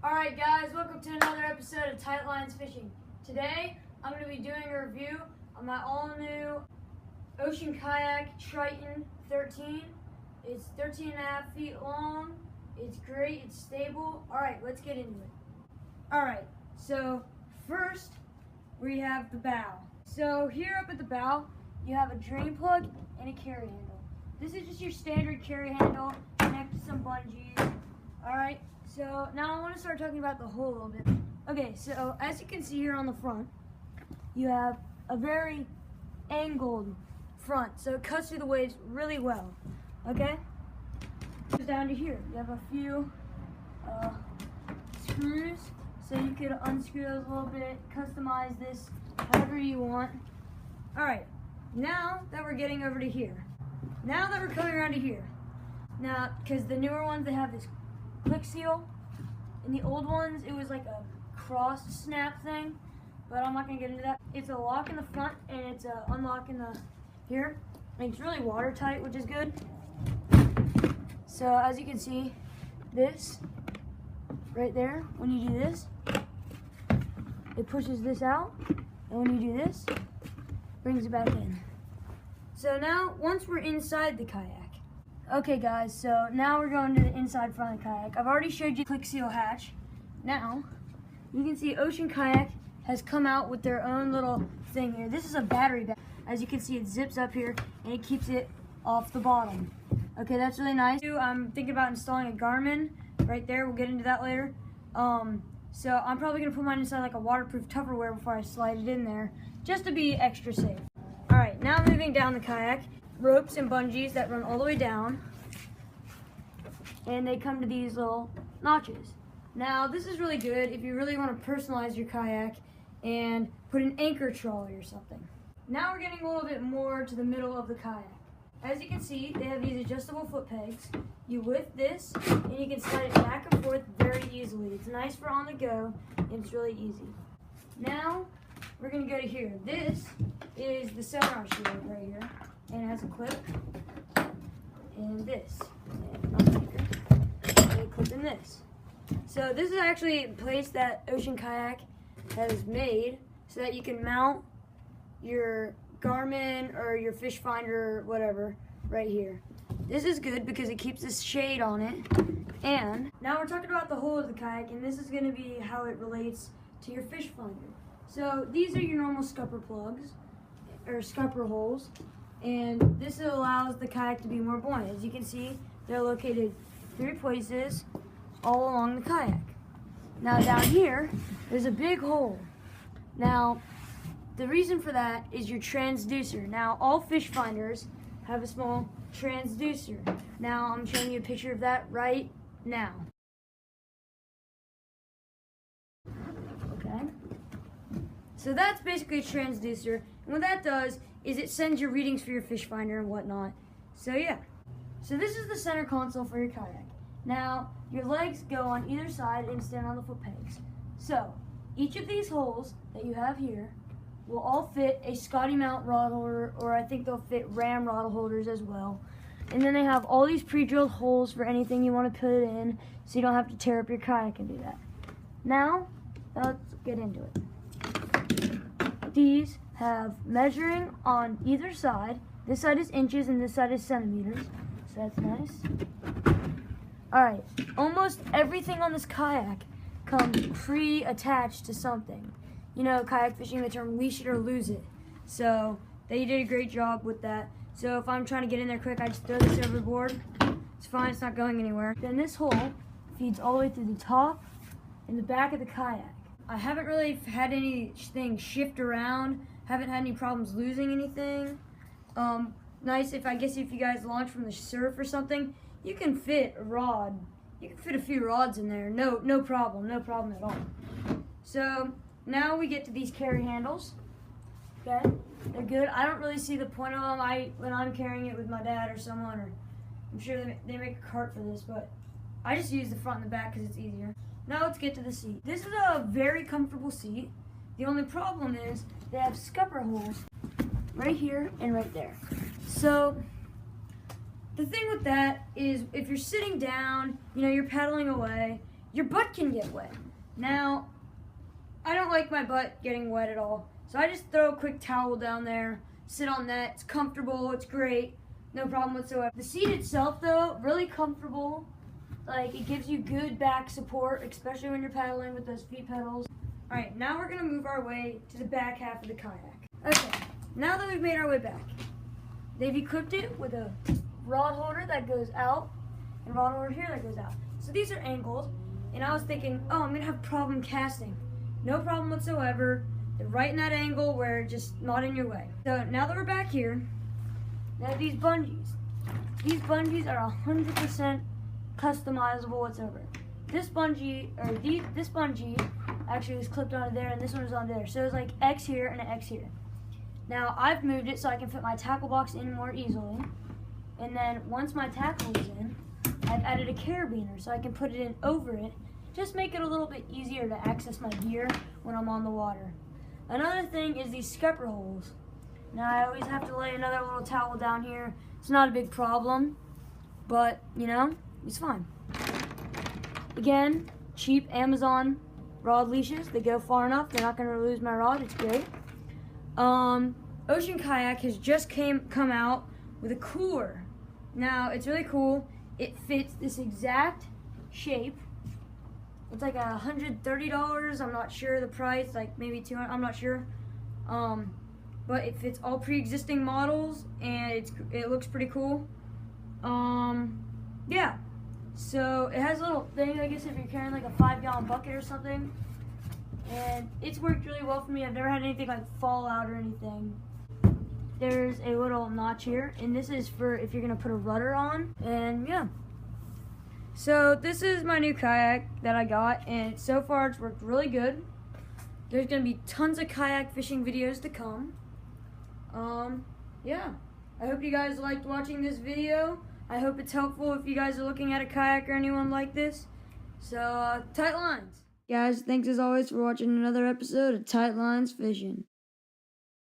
Alright guys, welcome to another episode of Tight Lines Fishing. Today, I'm going to be doing a review on my all-new Ocean Kayak Trident 13. It's 13 and a half feet long. It's great, it's stable. Alright, let's get into it. Alright, so first, we have the bow. So here up at the bow, you have a drain plug and a carry handle. This is just your standard carry handle, connect to some bungees. Alright, so now I want to start talking about the hull a little bit. Okay, so as you can see here on the front, you have a very angled front, so it cuts through the waves really well. Okay? Goes down to here. You have a few screws, so you could unscrew those a little bit, customize this however you want. Alright, now that we're getting over to here. Now that we're coming around to here. Now, because the newer ones, they have this click seal. In the old ones, it was like a cross snap thing, but I'm not gonna get into that. It's a lock in the front and it's a unlock in the here. And it's really watertight, which is good. So as you can see, this right there, when you do this, it pushes this out, and when you do this, it brings it back in. So now, once we're inside the kayak, okay guys, so now we're going to the inside front of the kayak. I've already showed you the click seal hatch. Now, you can see Ocean Kayak has come out with their own little thing here. This is a battery bag. As you can see, it zips up here and it keeps it off the bottom. Okay, that's really nice. I'm thinking about installing a Garmin right there. We'll get into that later. So I'm probably gonna put mine inside like a waterproof Tupperware before I slide it in there, just to be extra safe. All right, now moving down the kayak. Ropes and bungees that run all the way down, and they come to these little notches. Now this is really good if you really want to personalize your kayak and put an anchor trolley or something. Now we're getting a little bit more to the middle of the kayak. As you can see, they have these adjustable foot pegs. You lift this and you can slide it back and forth very easily. It's nice for on the go and it's really easy. Now we're going to go to here. This is the St.marks shield right here. And it has a clip, and this, and a clip in this. So this is actually a place that Ocean Kayak has made so that you can mount your Garmin or your fish finder or whatever right here. This is good because it keeps this shade on it. And now we're talking about the hull of the kayak, and this is going to be how it relates to your fish finder. So these are your normal scupper plugs, or scupper holes. And this allows the kayak to be more buoyant. As you can see, they're located 3 places all along the kayak. Now down here, there's a big hole. Now, the reason for that is your transducer. Now, all fish finders have a small transducer. Now, I'm showing you a picture of that right now. Okay? So that's basically a transducer. And what that does is it sends your readings for your fish finder and whatnot. So yeah. So this is the center console for your kayak. Now, your legs go on either side and stand on the foot pegs. So, each of these holes that you have here will all fit a Scotty mount rod holder, or I think they'll fit Ram rod holders as well. And then they have all these pre-drilled holes for anything you want to put it in, so you don't have to tear up your kayak and do that. Now, let's get into it. These have measuring on either side. This side is inches and this side is centimeters, so that's nice. Alright, almost everything on this kayak comes pre-attached to something. You know, kayak fishing, the term leash it or lose it. So they did a great job with that. So if I'm trying to get in there quick, I just throw this overboard. It's fine, it's not going anywhere. Then this hole feeds all the way through the top and the back of the kayak. I haven't really had anything shift around. Haven't had any problems losing anything. Nice if you guys launch from the surf or something, you can fit a rod. You can fit a few rods in there. No problem at all. So now we get to these carry handles. Okay, they're good. I don't really see the point of them. When I'm carrying it with my dad or someone, or I'm sure they make a cart for this, but I just use the front and the back because it's easier. Now let's get to the seat. This is a very comfortable seat. The only problem is they have scupper holes right here and right there. So the thing with that is if you're sitting down, you're paddling away, your butt can get wet. Now, I don't like my butt getting wet at all, so I just throw a quick towel down there, sit on that. It's comfortable, it's great, no problem whatsoever. The seat itself, though, really comfortable. Like, it gives you good back support, especially when you're paddling with those feet pedals. All right, now we're gonna move our way to the back half of the kayak. Okay, now that we've made our way back, they've equipped it with a rod holder that goes out and a rod holder here that goes out. So these are angled, and I was thinking, oh, I'm gonna have a problem casting. No problem whatsoever. They're right in that angle where it's just not in your way. So now that we're back here, they have these bungees. These bungees are 100% customizable whatsoever. This bungee, this bungee actually was clipped onto there, and this one was on there. So it was like X here and an X here. Now I've moved it so I can fit my tackle box in more easily. And then once my tackle is in, I've added a carabiner so I can put it in over it. Just make it a little bit easier to access my gear when I'm on the water. Another thing is these scupper holes. Now I always have to lay another little towel down here. It's not a big problem, but you know, it's fine. Again, cheap Amazon rod leashes. They go far enough. They're not going to lose my rod. It's great. Ocean Kayak has just come out with a cooler. Now it's really cool. It fits this exact shape. It's like $130. I'm not sure the price. Like maybe $200. I'm not sure. But it fits all pre-existing models, and it looks pretty cool. Yeah. So it has a little thing, I guess, if you're carrying like a 5-gallon bucket or something. And it's worked really well for me. I've never had anything like fall out or anything. There's a little notch here, and this is for if you're gonna put a rudder on. And yeah. So this is my new kayak that I got, and so far it's worked really good. There's gonna be tons of kayak fishing videos to come. Yeah. I hope you guys liked watching this video. I hope it's helpful if you guys are looking at a kayak or anyone like this. So, tight lines. Guys, thanks as always for watching another episode of Tight Lines Fishing.